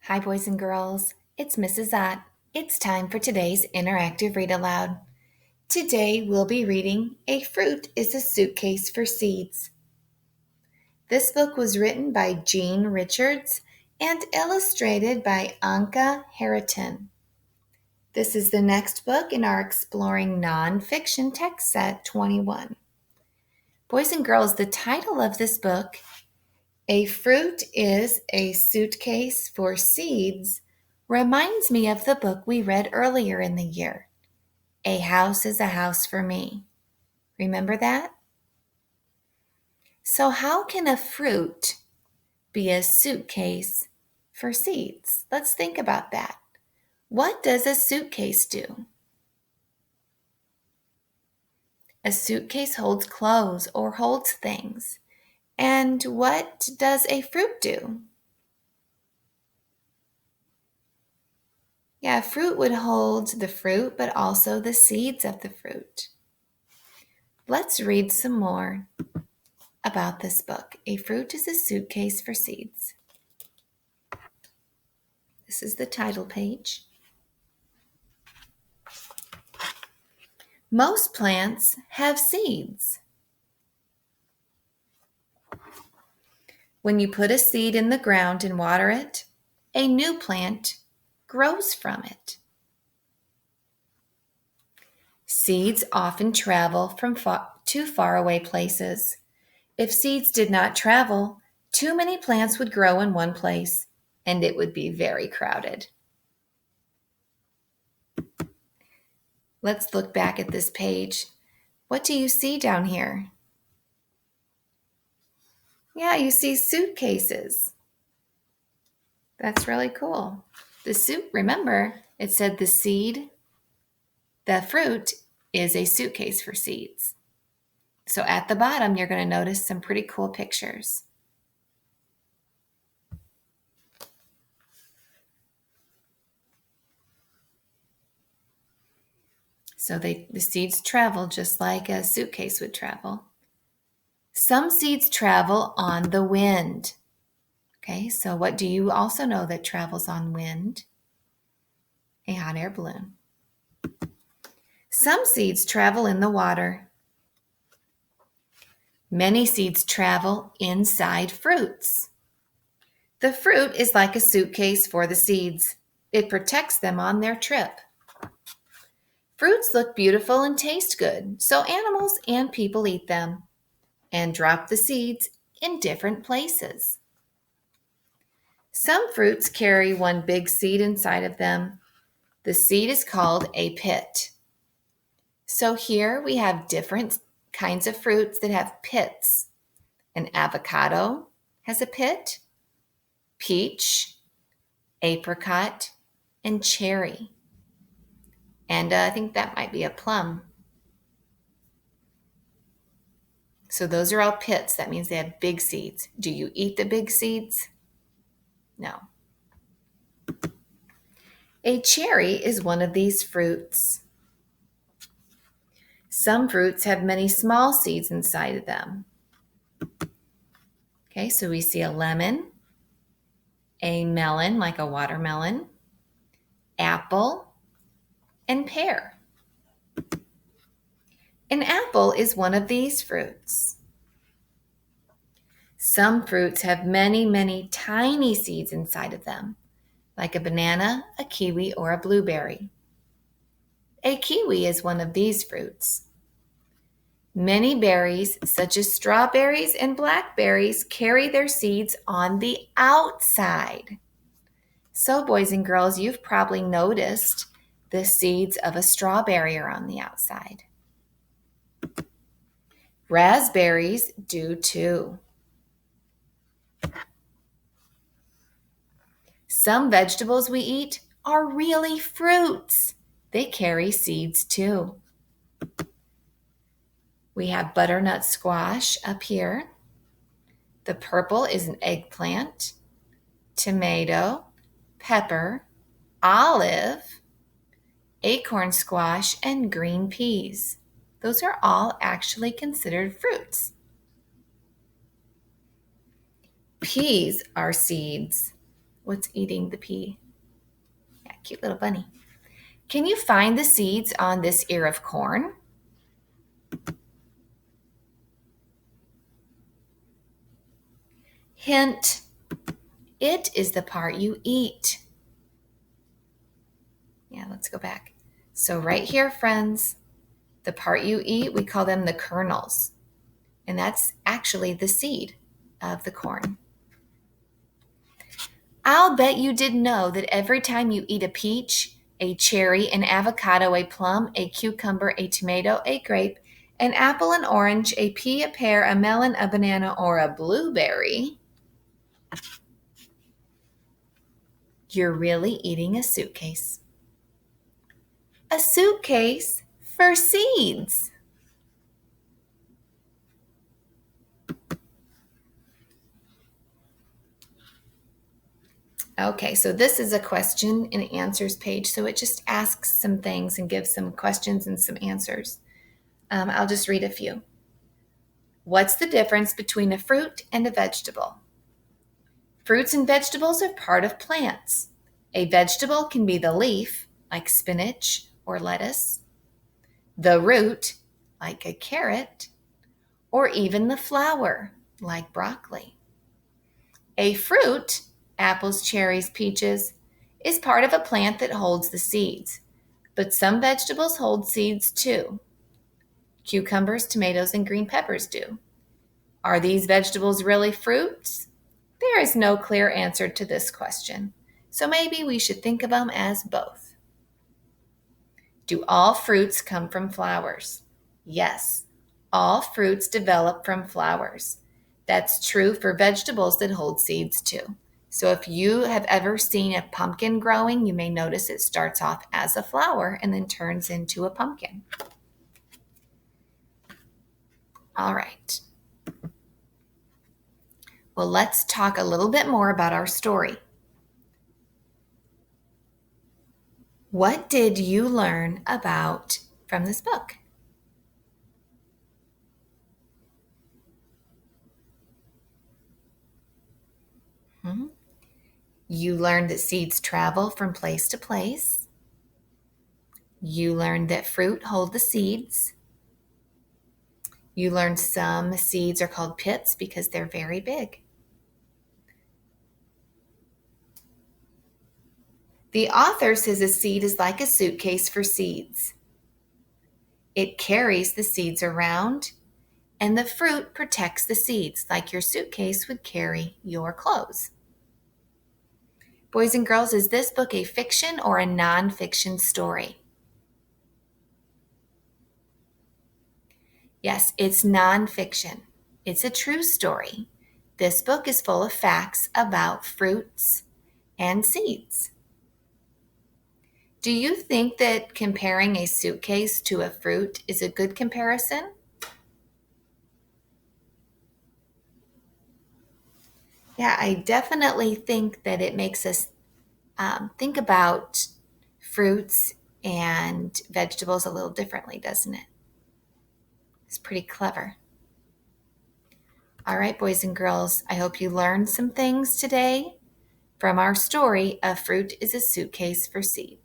Hi, boys and girls. It's Mrs. Ott. It's time for today's interactive read aloud. Today we'll be reading A Fruit is a Suitcase for Seeds. This book was written by Jean Richards and illustrated by Anka Harriton. This is the next book in our Exploring Nonfiction Text Set 21. Boys and girls, the title of this book, A Fruit is a Suitcase for Seeds, reminds me of the book we read earlier in the year, A House is a House for Me. Remember that? So how can a fruit be a suitcase for seeds? Let's think about that. What does a suitcase do? A suitcase holds clothes or holds things. And what does a fruit do? Yeah, fruit would hold the fruit, but also the seeds of the fruit. Let's read some more about this book. A Fruit is a Suitcase for Seeds. This is the title page. Most plants have seeds. When you put a seed in the ground and water it, a new plant grows from it. Seeds often travel from to faraway places. If seeds did not travel, too many plants would grow in one place, and it would be very crowded. Let's look back at this page. What do you see down here? Yeah, you see suitcases. That's really cool. Remember, it said the fruit is a suitcase for seeds. So at the bottom, you're going to notice some pretty cool pictures. So the seeds travel just like a suitcase would travel. Some seeds travel on the wind. Okay, so what do you also know that travels on wind? A hot air balloon. Some seeds travel in the water. Many seeds travel inside fruits. The fruit is like a suitcase for the seeds. It protects them on their trip. Fruits look beautiful and taste good, so animals and people eat them and drop the seeds in different places. Some fruits carry one big seed inside of them. The seed is called a pit. So here we have different kinds of fruits that have pits. An avocado has a pit, peach, apricot, and cherry. And I think that might be a plum. So those are all pits. That means they have big seeds. Do you eat the big seeds? No. A cherry is one of these fruits. Some fruits have many small seeds inside of them. Okay, so we see a lemon, a melon, like a watermelon, apple, and pear. An apple is one of these fruits. Some fruits have many, many tiny seeds inside of them, like a banana, a kiwi, or a blueberry. A kiwi is one of these fruits. Many berries, such as strawberries and blackberries, carry their seeds on the outside. So, boys and girls, you've probably noticed the seeds of a strawberry are on the outside. Raspberries do too. Some vegetables we eat are really fruits. They carry seeds too. We have butternut squash up here. The purple is an eggplant, tomato, pepper, olive, acorn squash, and green peas. Those are all actually considered fruits. Peas are seeds. What's eating the pea? Yeah, cute little bunny. Can you find the seeds on this ear of corn? Hint, it is the part you eat. Yeah, let's go back. So right here, friends, the part you eat, we call them the kernels. And that's actually the seed of the corn. I'll bet you didn't know that every time you eat a peach, a cherry, an avocado, a plum, a cucumber, a tomato, a grape, an apple, an orange, a pea, a pear, a melon, a banana, or a blueberry, you're really eating a suitcase. A suitcase for seeds. Okay, so this is a question and answers page. So it just asks some things and gives some questions and some answers. I'll just read a few. What's the difference between a fruit and a vegetable? Fruits and vegetables are part of plants. A vegetable can be the leaf, like spinach or lettuce, the root, like a carrot, or even the flower, like broccoli. A fruit, apples, cherries, peaches, is part of a plant that holds the seeds, but some vegetables hold seeds too. Cucumbers, tomatoes, and green peppers do. Are these vegetables really fruits? There is no clear answer to this question, so maybe we should think of them as both. Do all fruits come from flowers? Yes, all fruits develop from flowers. That's true for vegetables that hold seeds too. So if you have ever seen a pumpkin growing, you may notice it starts off as a flower and then turns into a pumpkin. All right. Well, let's talk a little bit more about our story. What did you learn about from this book? You learned that seeds travel from place to place. You learned that fruit hold the seeds. You learned some seeds are called pits because they're very big. The author says a seed is like a suitcase for seeds. It carries the seeds around, and the fruit protects the seeds, like your suitcase would carry your clothes. Boys and girls, is this book a fiction or a nonfiction story? Yes, it's nonfiction. It's a true story. This book is full of facts about fruits and seeds. Do you think that comparing a suitcase to a fruit is a good comparison? Yeah, I definitely think that it makes us think about fruits and vegetables a little differently, doesn't it? It's pretty clever. All right, boys and girls, I hope you learned some things today from our story, A Fruit is a Suitcase for Seeds.